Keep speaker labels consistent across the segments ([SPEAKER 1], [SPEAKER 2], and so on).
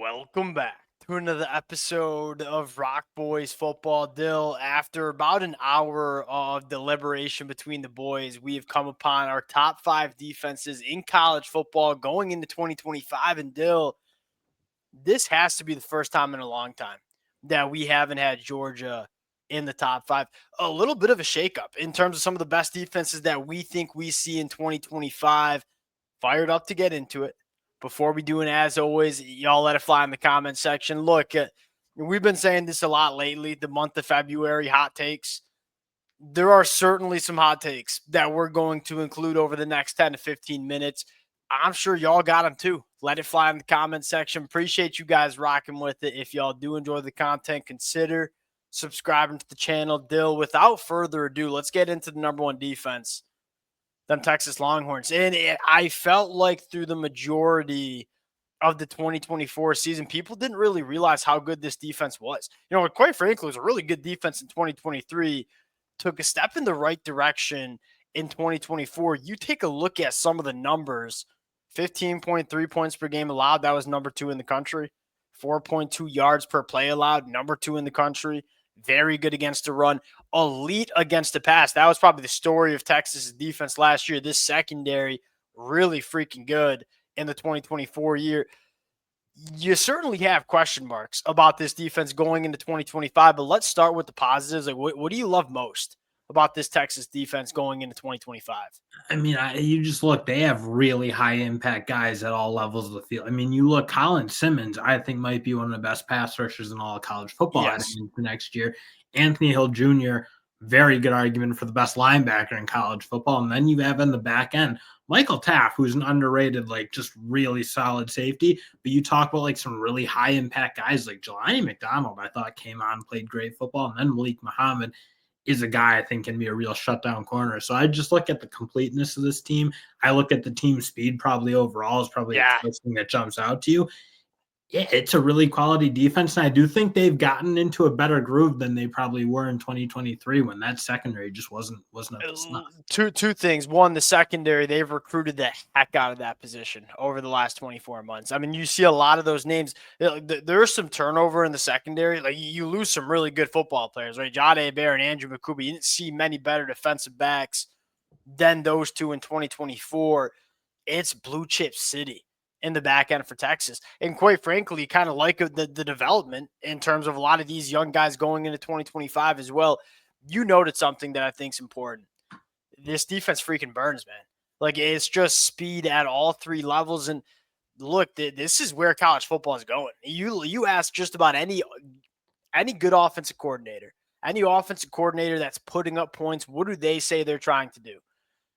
[SPEAKER 1] Welcome back to another episode of Rock Boys Football Dill. After about an hour of deliberation between the boys, we have come upon our top five defenses in college football going into 2025. And Dill, this has to be the first time in a long time that we haven't had Georgia in the top five. A little bit of a shakeup in terms of some of the best defenses that we think we see in 2025. Fired up to get into it. Before we do, and as always, y'all let it fly in the comment section. Look, we've been saying this a lot lately, the month of February, hot takes. There are certainly some hot takes that we're going to include over the next 10 to 15 minutes. I'm sure y'all got them too. Let it fly in the comment section. Appreciate you guys rocking with it. If y'all do enjoy the content, consider subscribing to the channel. Dill, without further ado, let's get into the number one defense, them Texas Longhorns. And I felt like through the majority of the 2024 season, people didn't really realize how good this defense was. Quite frankly, it was a really good defense in 2023, took a step in the right direction in 2024. You take a look at some of the numbers: 15.3 points per game allowed. That was number 2 in the country. 4.2 yards per play allowed, number 2 in the country. Very good against the run, elite against the pass. That was probably the story of Texas' defense last year. This secondary, really freaking good in the 2024 year. You certainly have question marks about this defense going into 2025, but let's start with the positives. Like, what do you love most about this Texas defense going into 2025?
[SPEAKER 2] You just look, they have really high impact guys at all levels of the field. You look, Colin Simmons, I think might be one of the best pass rushers in all of college football heading
[SPEAKER 1] Yes.
[SPEAKER 2] into next year. Anthony Hill Jr., very good argument for the best linebacker in college football. And then you have in the back end, Michael Taft, who's an underrated, just really solid safety. But you talk about some really high impact guys like Jelani McDonald, I thought came on, played great football. And then Malik Muhammad is a guy I think can be a real shutdown corner. So I just look at the completeness of this team. I look at the team speed probably overall is probably the
[SPEAKER 1] Yeah.
[SPEAKER 2] first thing that jumps out to you. Yeah, it's a really quality defense, and I do think they've gotten into a better groove than they probably were in 2023 when that secondary just wasn't up to snuff.
[SPEAKER 1] Two things. One, the secondary, they've recruited the heck out of that position over the last 24 months. I mean, you see a lot of those names. There's some turnover in the secondary. Like, you lose some really good football players, right? Jade Bear and Andrew McCuba. You didn't see many better defensive backs than those two in 2024. It's blue chip city in the back end for Texas. And quite frankly, kind of like the development in terms of a lot of these young guys going into 2025 as well. You noted something that I think is important. This defense freaking burns, man. Like, it's just speed at all three levels. And look, this is where college football is going. You ask just about any good offensive coordinator, that's putting up points, what do they say they're trying to do?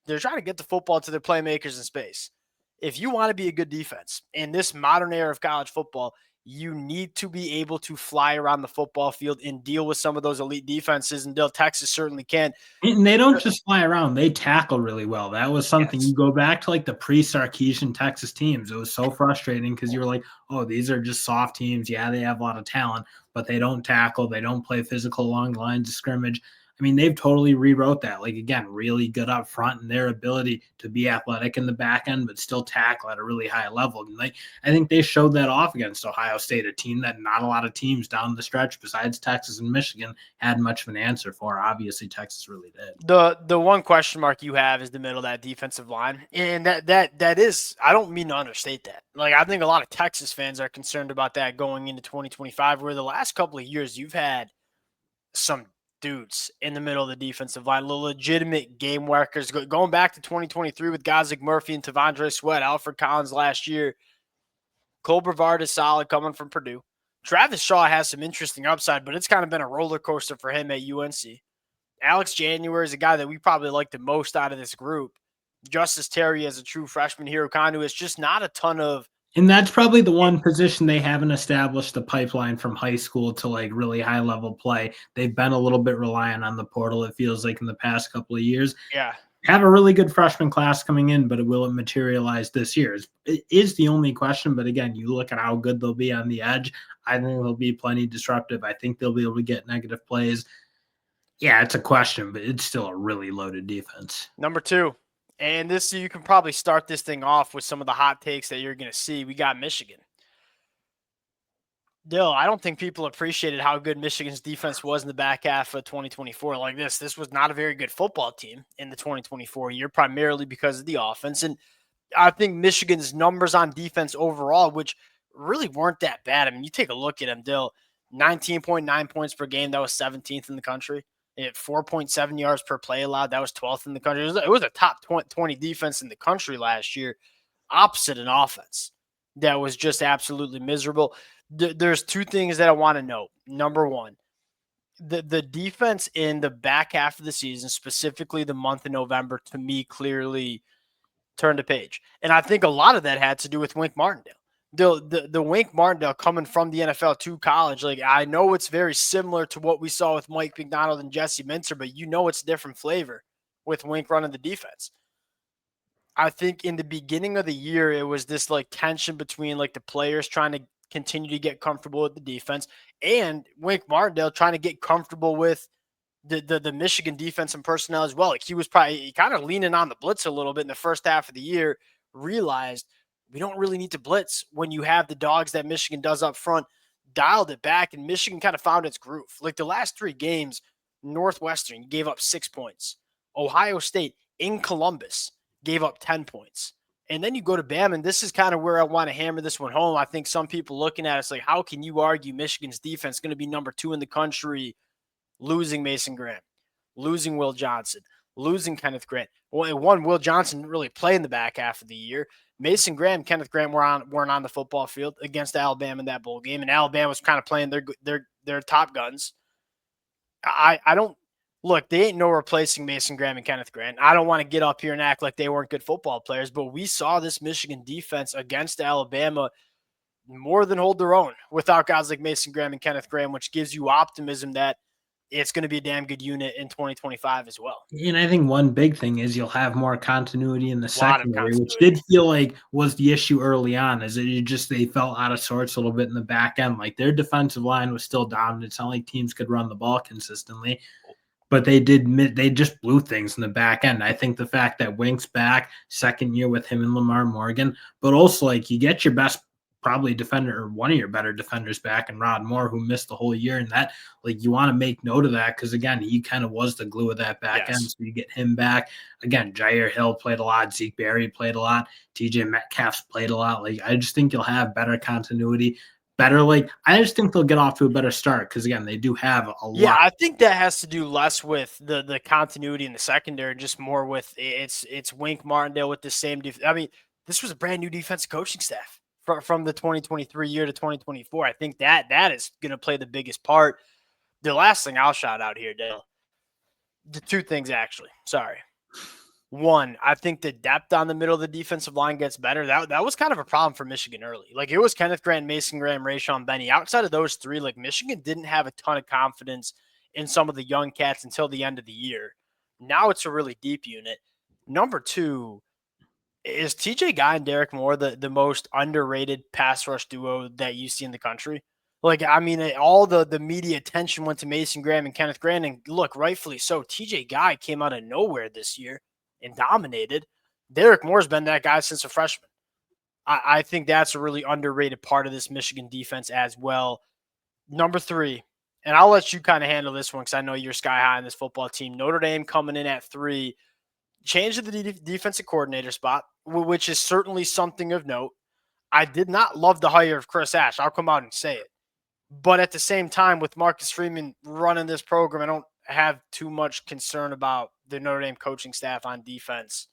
[SPEAKER 1] They're trying to get the football to their playmakers in space. If you want to be a good defense in this modern era of college football, you need to be able to fly around the football field and deal with some of those elite defenses. And Texas certainly can.
[SPEAKER 2] And they don't just fly around, they tackle really well. That was something
[SPEAKER 1] Yes.
[SPEAKER 2] you go back to the pre-Sarkisian Texas teams. It was so frustrating because you were like, oh, these are just soft teams. Yeah, they have a lot of talent, but they don't tackle. They don't play physical along lines of scrimmage. They've totally rewrote that. Again, really good up front and their ability to be athletic in the back end, but still tackle at a really high level. And I think they showed that off against Ohio State, a team that not a lot of teams down the stretch besides Texas and Michigan had much of an answer for. Obviously, Texas really did.
[SPEAKER 1] The one question mark you have is the middle of that defensive line. And that is, I don't mean to understate that. I think a lot of Texas fans are concerned about that going into 2025, where the last couple of years you've had some dudes in the middle of the defensive line, legitimate game workers. Going back to 2023 with guys like Murphy and Tavondre Sweat, Alfred Collins last year. Cole Brevard is solid coming from Purdue. Travis Shaw has some interesting upside, but it's kind of been a roller coaster for him at UNC. Alex January is a guy that we probably like the most out of this group. Justice Terry as a true freshman hero conduit. It's just not a ton of.
[SPEAKER 2] And that's probably the one position they haven't established the pipeline from high school to really high level play. They've been a little bit reliant on the portal, it feels like, in the past couple of years.
[SPEAKER 1] Yeah.
[SPEAKER 2] Have a really good freshman class coming in, but will it materialize this year? It is the only question. But again, you look at how good they'll be on the edge. I think they'll be plenty disruptive. I think they'll be able to get negative plays. Yeah, it's a question, but it's still a really loaded defense.
[SPEAKER 1] Number 2. And this, you can probably start this thing off with some of the hot takes that you're going to see. We got Michigan. Dill, I don't think people appreciated how good Michigan's defense was in the back half of 2024. Like this was not a very good football team in the 2024 year, primarily because of the offense. And I think Michigan's numbers on defense overall, which really weren't that bad. I mean, you take a look at them, Dill, 19.9 points per game. That was 17th in the country. At 4.7 yards per play allowed. That was 12th in the country. It was a top 20 defense in the country last year, opposite an offense that was just absolutely miserable. There's two things that I want to note. Number one, the defense in the back half of the season, specifically the month of November, to me clearly turned a page. And I think a lot of that had to do with Wink Martindale. The Wink Martindale coming from the NFL to college, like I know it's very similar to what we saw with Mike McDonald and Jesse Minter, but you know it's a different flavor with Wink running the defense. I think in the beginning of the year, it was this like tension between like the players trying to continue to get comfortable with the defense and Wink Martindale trying to get comfortable with the Michigan defense and personnel as well. Like he was probably kind of leaning on the blitz a little bit in the first half of the year, realized we don't really need to blitz when you have the dogs that Michigan does up front, dialed it back, and Michigan kind of found its groove. Like the last three games, Northwestern gave up 6 points. Ohio State in Columbus gave up 10 points. And then you go to Bama, and this is kind of where I want to hammer this one home. I think some people looking at us like, how can you argue Michigan's defense is going to be number 2 in the country, losing Mason Graham, losing Will Johnson, losing Kenneth Grant? Well, one, Will Johnson didn't really play in the back half of the year. Mason Graham, Kenneth Grant weren't on the football field against Alabama in that bowl game, and Alabama was kind of playing their top guns. I don't look. They ain't no replacing Mason Graham and Kenneth Grant. I don't want to get up here and act like they weren't good football players, but we saw this Michigan defense against Alabama more than hold their own without guys like Mason Graham and Kenneth Graham, which gives you optimism that it's going to be a damn good unit in 2025 as well.
[SPEAKER 2] And I think one big thing is you'll have more continuity in the
[SPEAKER 1] A lot of
[SPEAKER 2] secondary, which
[SPEAKER 1] continuity.
[SPEAKER 2] did feel like was the issue early on, is it just they felt out of sorts a little bit in the back end. Like their defensive line was still dominant. It's not like teams could run the ball consistently, but they just blew things in the back end. I think the fact that Wink's back, second year with him and Lamar Morgan, but also like you get your best probably defender or one of your better defenders back and Rod Moore, who missed the whole year. And that, like, you want to make note of that because, again, he kind of was the glue of that back end. So you get him back. Again, Jair Hill played a lot. Zeke Berry played a lot. TJ Metcalf's played a lot. Like, I just think you'll have better continuity. Better, like, I just think they'll get off to a better start because, again, they do have a lot.
[SPEAKER 1] Yeah, I think that has to do less with the continuity in the secondary, just more with it's Wink Martindale with the same. I mean, this was a brand new defensive coaching staff from the 2023 year to 2024. I think that is going to play the biggest part. The last thing I'll shout out here, Dale, the two things actually. Sorry. One, I think the depth on the middle of the defensive line gets better. That was kind of a problem for Michigan early. Like it was Kenneth Grant, Mason Graham, Rayshon Benny. Outside of those three, like Michigan didn't have a ton of confidence in some of the young cats until the end of the year. Now it's a really deep unit. Number two, is TJ Guy and Derek Moore the most underrated pass rush duo that you see in the country? Like, I mean, all the media attention went to Mason Graham and Kenneth Grant, and look, rightfully so. TJ Guy came out of nowhere this year and dominated. Derek Moore's been that guy since a freshman. I think that's a really underrated part of this Michigan defense as well. Number three, and I'll let you kind of handle this one because I know you're sky high on this football team. Notre Dame coming in at 3, changed to the defensive coordinator spot, which is certainly something of note. I did not love the hire of Chris Ash. I'll come out and say it. But at the same time, with Marcus Freeman running this program, I don't have too much concern about the Notre Dame coaching staff on defense.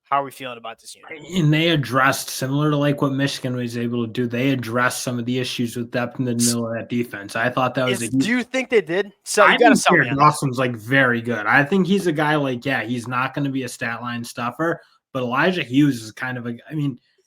[SPEAKER 1] How are we feeling about this unit?
[SPEAKER 2] And they addressed, similar to like what Michigan was able to do, they addressed some of the issues with depth in the middle of that defense. I thought that was
[SPEAKER 1] do you think they did? So
[SPEAKER 2] I
[SPEAKER 1] you got to
[SPEAKER 2] think
[SPEAKER 1] tell me.
[SPEAKER 2] Jared Dawson's like very good. I think he's a guy like, yeah, he's not going to be a stat line stuffer, but Elijah Hughes is kind of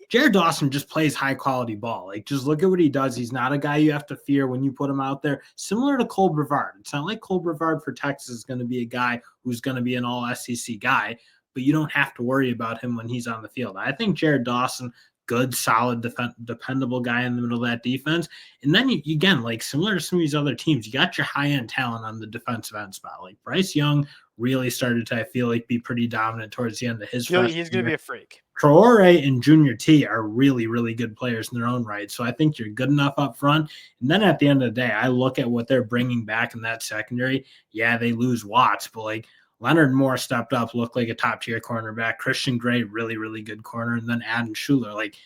[SPEAKER 2] Jared Dawson just plays high quality ball. Like, just look at what he does. He's not a guy you have to fear when you put him out there. Similar to Cole Brevard. It's not like Cole Brevard for Texas is going to be a guy who's going to be an all SEC guy, but you don't have to worry about him when he's on the field. I think Jared Dawson, good, solid, dependable guy in the middle of that defense. And then, you, again, like similar to some of these other teams, you got your high-end talent on the defensive end spot. Like Bryce Young, really started to, I feel like, be pretty dominant towards the end of his freshman
[SPEAKER 1] He's going to
[SPEAKER 2] year.
[SPEAKER 1] be a freak.
[SPEAKER 2] Traore and Junior T are really, really good players in their own right. So I think you're good enough up front. And then at the end of the day, I look at what they're bringing back in that secondary. Yeah, they lose Watts, but like Leonard Moore stepped up, looked like a top tier cornerback. Christian Gray, really, really good corner. And then Adam Schuler, like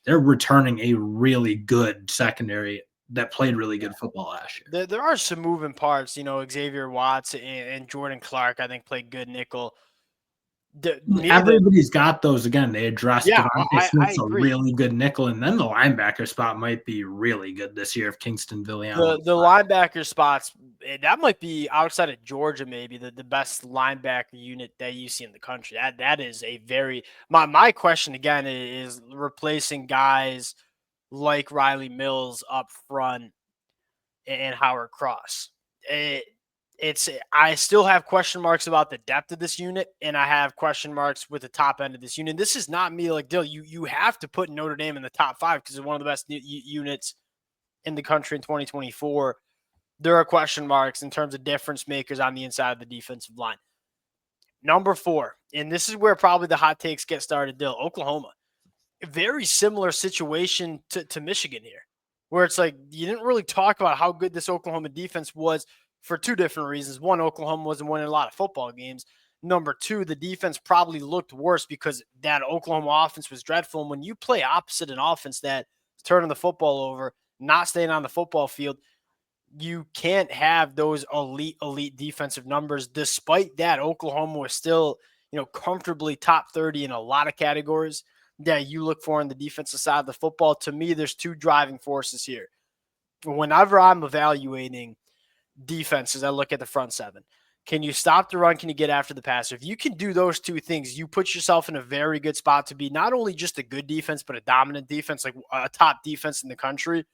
[SPEAKER 2] they're returning a really good secondary that played really good football last year.
[SPEAKER 1] There are some moving parts. Xavier Watts and Jordan Clark, I think, played good nickel. Neither.
[SPEAKER 2] Everybody's got those again. They addressed
[SPEAKER 1] Yeah,
[SPEAKER 2] Devontae
[SPEAKER 1] I
[SPEAKER 2] Smith's a
[SPEAKER 1] agree.
[SPEAKER 2] really good nickel, and then the linebacker spot might be really good this year if Kingston Villian.
[SPEAKER 1] The linebacker spots, that might be outside of Georgia, maybe the best linebacker unit that you see in the country. That is a very my question again is replacing guys like Riley Mills up front and Howard Cross. I still have question marks about the depth of this unit, and I have question marks with the top end of this unit. This is not me like Dill. You have to put Notre Dame in the top 5 because it's one of the best units in the country in 2024. There are question marks in terms of difference makers on the inside of the defensive line. Number 4, and this is where probably the hot takes get started, Dill, Oklahoma. A very similar situation to Michigan here, where it's like you didn't really talk about how good this Oklahoma defense was for 2 different reasons. One, Oklahoma wasn't winning a lot of football games. Number 2, the defense probably looked worse because that Oklahoma offense was dreadful. And when you play opposite an offense that is turning the football over, not staying on the football field, you can't have those elite defensive numbers. Despite that, Oklahoma was still, comfortably top 30 in a lot of categories that you look for on the defensive side of the football. To me, there's 2 driving forces here. Whenever I'm evaluating defenses, I look at the front 7. Can you stop the run? Can you get after the passer? If you can do those 2 things, you put yourself in a very good spot to be not only just a good defense, but a dominant defense, like a top defense in the country.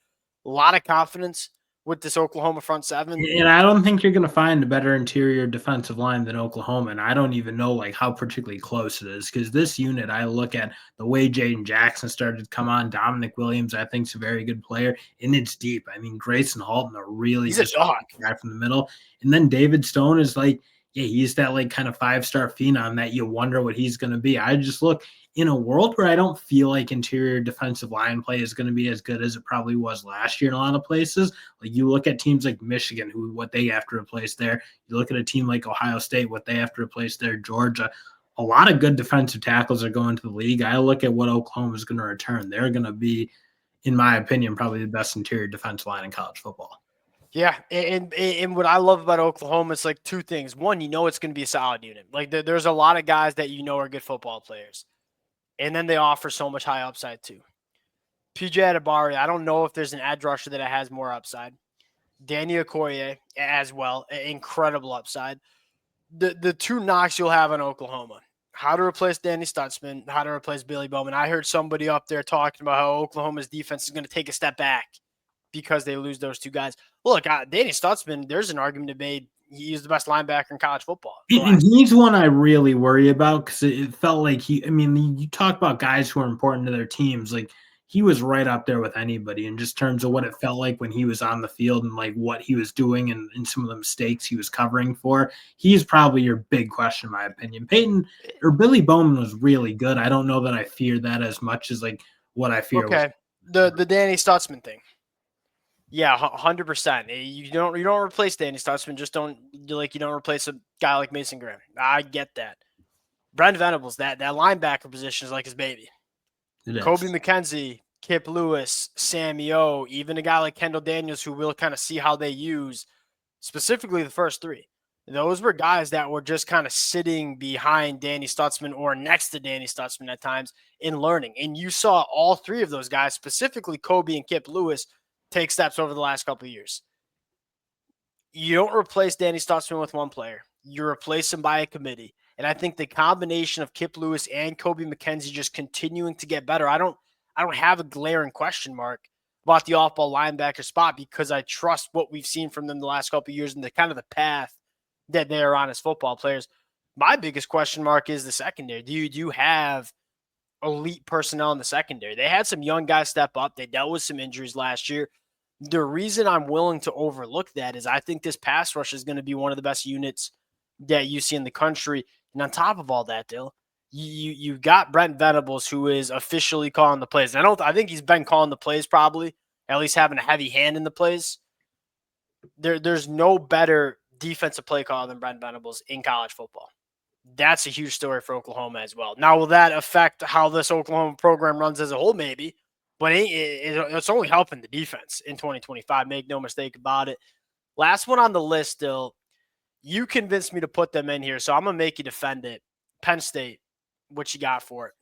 [SPEAKER 1] A lot of confidence with this Oklahoma front 7.
[SPEAKER 2] And I don't think you're going to find a better interior defensive line than Oklahoma. And I don't even know like how particularly close it is because this unit, I look at the way Jaden Jackson started to come on. Dominic Williams, I think, is a very good player, and it's deep. I mean, Grayson Halton, a really
[SPEAKER 1] He's a dog
[SPEAKER 2] guy from the middle, and then David Stone is like, yeah, he's that like kind of 5-star phenom that you wonder what he's going to be. I just look in a world where I don't feel like interior defensive line play is going to be as good as it probably was last year in a lot of places. Like you look at teams like Michigan, what they have to replace there. You look at a team like Ohio State, what they have to replace there. Georgia, a lot of good defensive tackles are going to the league. I look at what Oklahoma is going to return. They're going to be, in my opinion, probably the best interior defensive line in college football.
[SPEAKER 1] Yeah, and what I love about Oklahoma is like 2 things. One, it's going to be a solid unit. Like there's a lot of guys that are good football players, and then they offer so much high upside too. PJ Adebari, I don't know if there's an edge rusher that has more upside. Danny Okoye as well, incredible upside. The 2 knocks you'll have on Oklahoma: how to replace Danny Stutzman, how to replace Billy Bowman. I heard somebody up there talking about how Oklahoma's defense is going to take a step back because they lose those 2 guys. Look, Danny Stutzman, there's an argument to be made. He's the best linebacker in college football.
[SPEAKER 2] And he's one I really worry about because it felt like you talk about guys who are important to their teams. Like he was right up there with anybody in just terms of what it felt like when he was on the field and like what he was doing and some of the mistakes he was covering for. He's probably your big question, in my opinion. Billy Bowman was really good. I don't know that I fear that as much as like what I fear.
[SPEAKER 1] Okay. The Danny Stutzman thing. Yeah, 100%. You don't replace Danny Stutzman. Just don't replace a guy like Mason Graham. I get that. Brent Venables, that linebacker position is like his baby. Kobe McKenzie, Kip Lewis, Sammy O, even a guy like Kendall Daniels, who we'll kind of see how they use, specifically the first 3. Those were guys that were just kind of sitting behind Danny Stutzman or next to Danny Stutzman at times in learning. And you saw all 3 of those guys, specifically Kobe and Kip Lewis, take steps over the last couple of years. You don't replace Danny Stutzman with one player. You replace him by a committee. And I think the combination of Kip Lewis and Kobe McKenzie just continuing to get better. I don't have a glaring question mark about the off-ball linebacker spot because I trust what we've seen from them the last couple of years and the kind of the path that they are on as football players. My biggest question mark is the secondary. Do you have elite personnel in the secondary? They had some young guys step up. They dealt with some injuries last year. The reason I'm willing to overlook that is I think this pass rush is going to be one of the best units that you see in the country. And on top of all that, Dill, you've got Brent Venables, who is officially calling the plays. I think he's been calling the plays, probably at least having a heavy hand in the plays. There's no better defensive play caller than Brent Venables in college football. That's a huge story for Oklahoma as well. Now, will that affect how this Oklahoma program runs as a whole? Maybe, but it's only helping the defense in 2025. Make no mistake about it. Last one on the list, still, you convinced me to put them in here, so I'm gonna make you defend it. Penn State, what you got for it?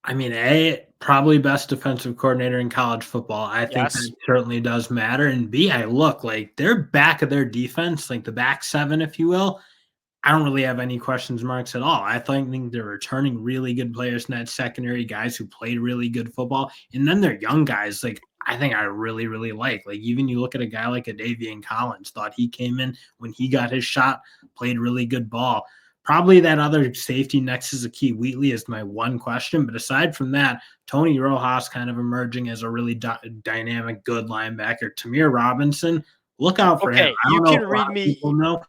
[SPEAKER 2] I mean, probably best defensive coordinator in college football. I think
[SPEAKER 1] Yes.
[SPEAKER 2] that certainly does matter. And B, I look like their back of their defense, like the back seven, if you will. I don't really have any questions marks at all. I think they're returning really good players in that secondary, guys who played really good football. And then they're young guys, like I think I really, really like. Like even you look at a guy like a Davian Collins, thought he came in when he got his shot, played really good ball. Probably that other safety next is a key. Wheatley is my one question. But aside from that, Tony Rojas kind of emerging as a really dynamic, good linebacker. Tamir Robinson, look out for him.
[SPEAKER 1] Okay,
[SPEAKER 2] I
[SPEAKER 1] you
[SPEAKER 2] don't know
[SPEAKER 1] can
[SPEAKER 2] if a lot
[SPEAKER 1] read
[SPEAKER 2] of people
[SPEAKER 1] me.
[SPEAKER 2] know,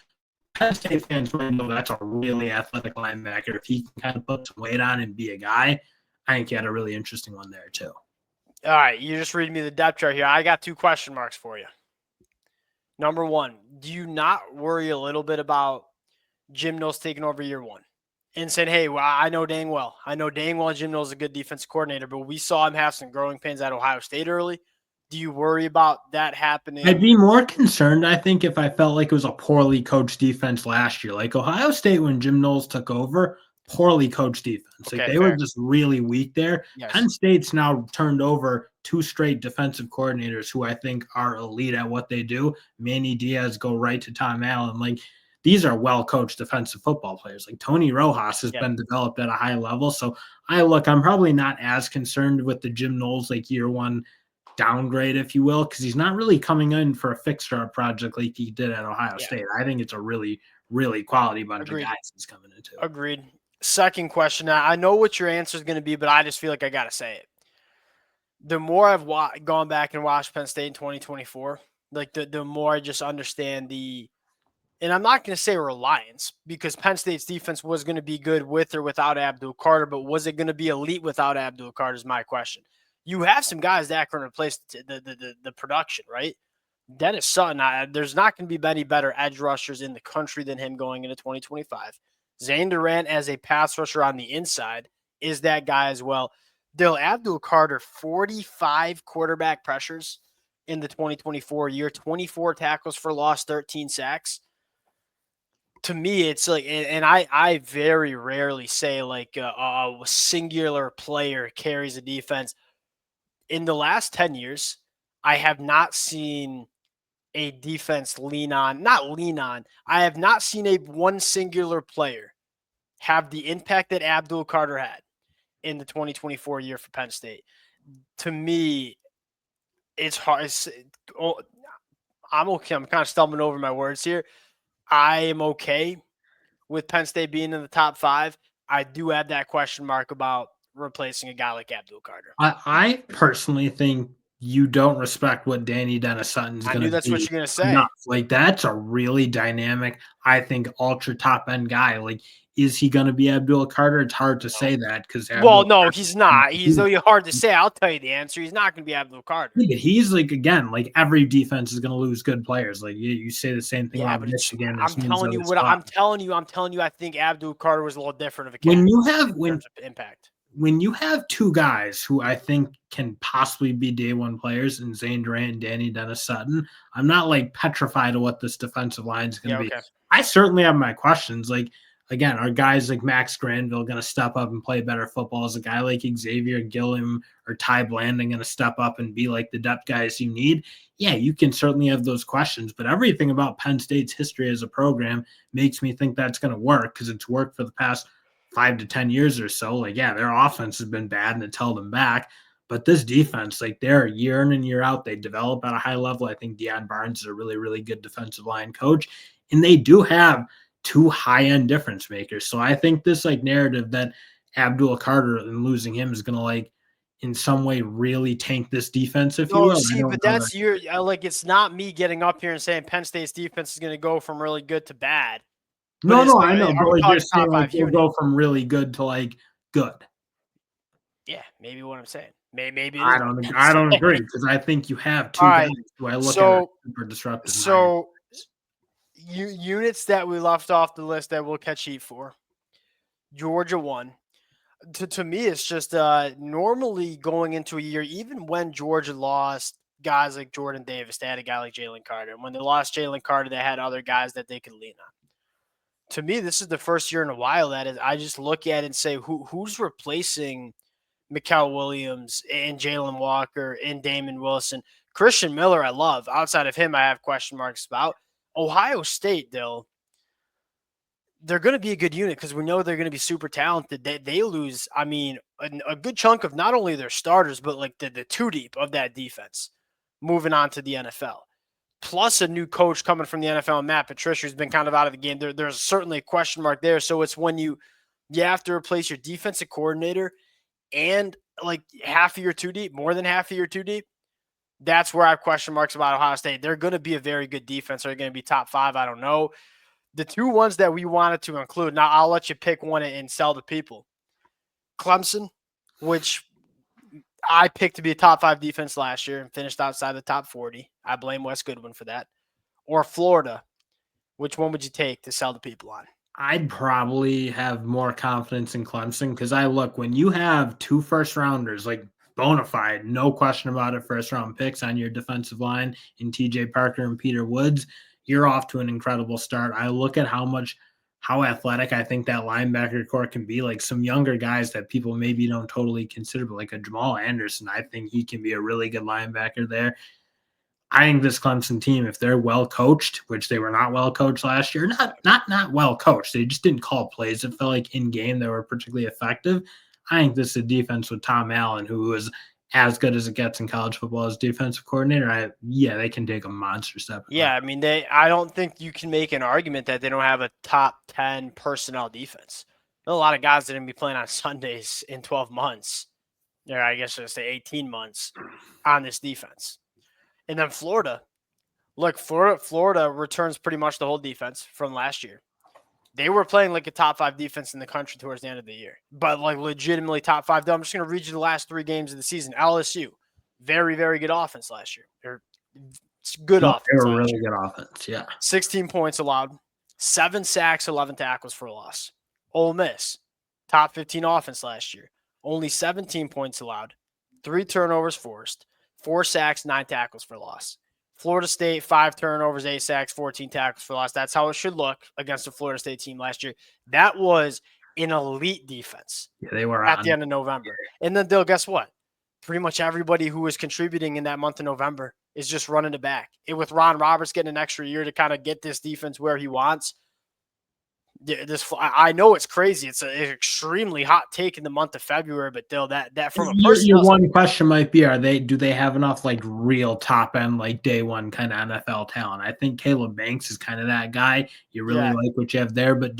[SPEAKER 2] Penn State fans might know that's a really athletic linebacker. If he can kind of put some weight on and be a guy, I think he had a really interesting one there too.
[SPEAKER 1] All right, you just read me the depth chart here. I got 2 question marks for you. Number one, do you not worry a little bit about Jim Knowles taking over year one and said, hey, well, I know dang well Jim Knowles is a good defensive coordinator, but we saw him have some growing pains at Ohio State early. Do you worry about that
[SPEAKER 2] I'd
[SPEAKER 1] happening?
[SPEAKER 2] be more concerned, I think, if I felt like it was a poorly coached defense last year. Like Ohio State, when Jim Knowles took over, poorly coached defense. Like
[SPEAKER 1] Okay,
[SPEAKER 2] they were
[SPEAKER 1] fair.
[SPEAKER 2] just really weak there. Penn
[SPEAKER 1] Yes.
[SPEAKER 2] State's now turned over 2 straight defensive coordinators who I think are elite at what they do. Manny Diaz go right to Tom Allen. Like these are well coached defensive football players. Like Tony Rojas has
[SPEAKER 1] Yep.
[SPEAKER 2] been developed at a high level. So I'm probably not as concerned with the Jim Knowles like year one downgrade, if you will, because he's not really coming in for a fixture project like he did at Ohio
[SPEAKER 1] Yeah.
[SPEAKER 2] State. I think it's a really, really quality bunch of
[SPEAKER 1] Agreed.
[SPEAKER 2] guys he's coming into.
[SPEAKER 1] Agreed. Second question. Now, I know what your answer is going to be, but I just feel like I got to say it. The more I've gone back and watched Penn State in 2024, like the more I just understand and I'm not going to say reliance, because Penn State's defense was going to be good with or without Abdul Carter, but was it going to be elite without Abdul Carter is my question. You have some guys that can replace the production, right? Dennis Sutton, there's not going to be many better edge rushers in the country than him going into 2025. Zane Durant as a pass rusher on the inside is that guy as well. Dill, Abdul Carter, 45 quarterback pressures in the 2024 year, 24 tackles for loss, 13 sacks. To me, it's like, and I very rarely say like a singular player carries a defense. In the last 10 years, I have not seen a defense I have not seen a one singular player have the impact that Abdul Carter had in the 2024 year for Penn State. To me, it's hard. I'm okay. I'm kind of stumbling over my words here. I am okay with Penn State being in the top 5. I do have that question mark about replacing a guy like Abdul Carter.
[SPEAKER 2] I personally think you don't respect what Danny Dennis Sutton's
[SPEAKER 1] I
[SPEAKER 2] going
[SPEAKER 1] knew
[SPEAKER 2] to
[SPEAKER 1] that's what
[SPEAKER 2] be
[SPEAKER 1] you're going to
[SPEAKER 2] enough.
[SPEAKER 1] say.
[SPEAKER 2] Like that's a really dynamic, I think, ultra top end guy. Like, is he going to be Abdul Carter? It's hard to
[SPEAKER 1] No.
[SPEAKER 2] say that because
[SPEAKER 1] Well,
[SPEAKER 2] Abdul
[SPEAKER 1] no,
[SPEAKER 2] Carter.
[SPEAKER 1] he's not. He's really hard to say. I'll tell you the answer. He's not going to be Abdul Carter.
[SPEAKER 2] Yeah, but he's like again, like every defense is going to lose good players. Like you say the same thing
[SPEAKER 1] Yeah,
[SPEAKER 2] about
[SPEAKER 1] but
[SPEAKER 2] Michigan.
[SPEAKER 1] I'm
[SPEAKER 2] There's
[SPEAKER 1] telling you
[SPEAKER 2] Minnesota
[SPEAKER 1] what
[SPEAKER 2] Squad.
[SPEAKER 1] I'm telling you. I think Abdul Carter was a little different of a cat
[SPEAKER 2] When you have
[SPEAKER 1] in terms of impact.
[SPEAKER 2] when you have 2 guys who I think can possibly be day one players in Zane Durant and Danny Dennis Sutton, I'm not like petrified of what this defensive line is going
[SPEAKER 1] Yeah,
[SPEAKER 2] to be.
[SPEAKER 1] okay.
[SPEAKER 2] I certainly have my questions. Like, again, are guys like Max Granville going to step up and play better football? Is a guy like Xavier Gilliam or Ty Blanding going to step up and be like the depth guys you need? Yeah, you can certainly have those questions, but everything about Penn State's history as a program makes me think that's going to work because it's worked for the past 5 to 10 years or so. Like, yeah, their offense has been bad and it's held them back. But this defense, like they're year in and year out, they develop at a high level. I think Deion Barnes is a really, really good defensive line coach. And they do have 2 high-end difference makers. So I think this like narrative that Abdul Carter and losing him is gonna like in some way really tank this defense, if you
[SPEAKER 1] No,
[SPEAKER 2] will. I
[SPEAKER 1] see,
[SPEAKER 2] don't
[SPEAKER 1] but
[SPEAKER 2] know that.
[SPEAKER 1] that's like it's not me getting up here and saying Penn State's defense is going to go from really good to bad. But
[SPEAKER 2] No,
[SPEAKER 1] is
[SPEAKER 2] no,
[SPEAKER 1] like,
[SPEAKER 2] I know,
[SPEAKER 1] are
[SPEAKER 2] but
[SPEAKER 1] we
[SPEAKER 2] like you're
[SPEAKER 1] talking
[SPEAKER 2] saying,
[SPEAKER 1] top
[SPEAKER 2] like
[SPEAKER 1] 5
[SPEAKER 2] they'll
[SPEAKER 1] unit?
[SPEAKER 2] go from really good to like good.
[SPEAKER 1] Yeah, maybe what I'm saying. Maybe it is
[SPEAKER 2] I
[SPEAKER 1] what
[SPEAKER 2] don't,
[SPEAKER 1] I'm
[SPEAKER 2] I don't agree
[SPEAKER 1] saying.
[SPEAKER 2] because I think you have
[SPEAKER 1] All
[SPEAKER 2] two guys
[SPEAKER 1] right.
[SPEAKER 2] who I look at are
[SPEAKER 1] So
[SPEAKER 2] super disruptive in my
[SPEAKER 1] so units that we left off the list that we'll catch heat for. Georgia won. To me, it's just normally going into a year, even when Georgia lost guys like Jordan Davis, they had a guy like Jalen Carter. And when they lost Jalen Carter, they had other guys that they could lean on. To me, this is the first year in a while that is, I just look at it and say, who's replacing Mikael Williams and Jalen Walker and Damon Wilson? Christian Miller, I love. Outside of him, I have question marks about. Ohio State, though, they're going to be a good unit because we know they're going to be super talented. They lose, I mean, a good chunk of not only their starters, but like the two deep of that defense moving on to the NFL. Plus a new coach coming from the NFL, Matt Patricia, who's been kind of out of the game. There's certainly a question mark there. So it's when you have to replace your defensive coordinator and like half of your two deep, more than half of your two deep. That's where I have question marks about Ohio State. They're going to be a very good defense. Are they going to be top 5? I don't know. The two ones that we wanted to include, now I'll let you pick one and sell to people. Clemson, which I picked to be a top 5 defense last year and finished outside the top 40. I blame Wes Goodwin for that. Or Florida, which one would you take to sell to people on?
[SPEAKER 2] I'd probably have more confidence in Clemson because I look when you have 2 first rounders, like bona fide, no question about it, first round picks on your defensive line in TJ Parker and Peter Woods, you're off to an incredible start. I look at how athletic I think that linebacker core can be. Like some younger guys that people maybe don't totally consider, but like a Jamal Anderson, I think he can be a really good linebacker there. I think this Clemson team, if they're well coached, which they were not well coached last year, not well coached, they just didn't call plays. It felt like in game they were particularly effective. I think this is a defense with Tom Allen, who is as good as it gets in college football as defensive coordinator. They can take a monster step.
[SPEAKER 1] Yeah, I mean, I don't think you can make an argument that they don't have a top 10 personnel defense. There's a lot of guys that are going to be playing on Sundays in 12 months. Or I guess I should say 18 months on this defense. And then Florida. Look, Florida returns pretty much the whole defense from last year. They were playing like a top 5 defense in the country towards the end of the year, but like legitimately top 5. I'm just going to read you the last 3 games of the season. LSU, very, very good offense last year. Or good
[SPEAKER 2] No, they
[SPEAKER 1] offense
[SPEAKER 2] were
[SPEAKER 1] last
[SPEAKER 2] really
[SPEAKER 1] year.
[SPEAKER 2] good offense. Yeah.
[SPEAKER 1] 16 points allowed, 7 sacks, 11 tackles for a loss. Ole Miss, top 15 offense last year. Only 17 points allowed, 3 turnovers forced, 4 sacks, 9 tackles for loss. Florida State, 5 turnovers, 8 sacks, 14 tackles for loss. That's how it should look against the Florida State team last year. That was an elite defense
[SPEAKER 2] Yeah, they were
[SPEAKER 1] at the
[SPEAKER 2] on.
[SPEAKER 1] end of November. And then, Dill, guess what? Pretty much everybody who was contributing in that month of November is just running it back. And with Ron Roberts getting an extra year to kind of get this defense where he wants, I know it's crazy. It's an extremely hot take in the month of February, but Dill, that from a
[SPEAKER 2] Your
[SPEAKER 1] personnel
[SPEAKER 2] one question might be: do they have enough like real top end like day one kind of NFL talent? I think Caleb Banks is kind of that guy. You really
[SPEAKER 1] yeah,
[SPEAKER 2] like what you have there, but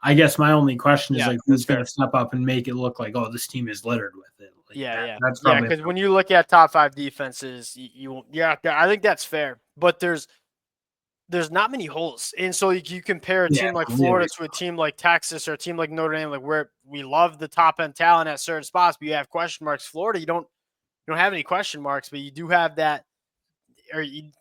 [SPEAKER 2] I guess my only question is
[SPEAKER 1] yeah,
[SPEAKER 2] like
[SPEAKER 1] that's
[SPEAKER 2] who's going
[SPEAKER 1] fair.
[SPEAKER 2] to step up and make it look like this team is littered with it. Like
[SPEAKER 1] Yeah,
[SPEAKER 2] that.
[SPEAKER 1] yeah,
[SPEAKER 2] That's
[SPEAKER 1] yeah.
[SPEAKER 2] probably
[SPEAKER 1] Because when you look at top 5 defenses, I think that's fair. But there's not many holes. And so you compare a team like
[SPEAKER 2] really.
[SPEAKER 1] Florida to a team like Texas or a team like Notre Dame, like where we love the top end talent at certain spots, but you have question marks. Florida, you don't have any question marks, but you do have that, or you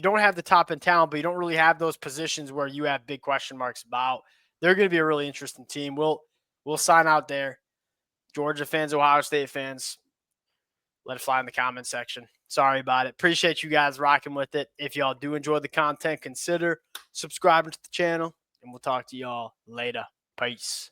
[SPEAKER 1] don't have the top end talent, but you don't really have those positions where you have big question marks about. They're going to be a really interesting team. We'll sign out there. Georgia fans, Ohio State fans, let it fly in the comment section. Sorry about it. Appreciate you guys rocking with it. If y'all do enjoy the content, consider subscribing to the channel, and we'll talk to y'all later. Peace.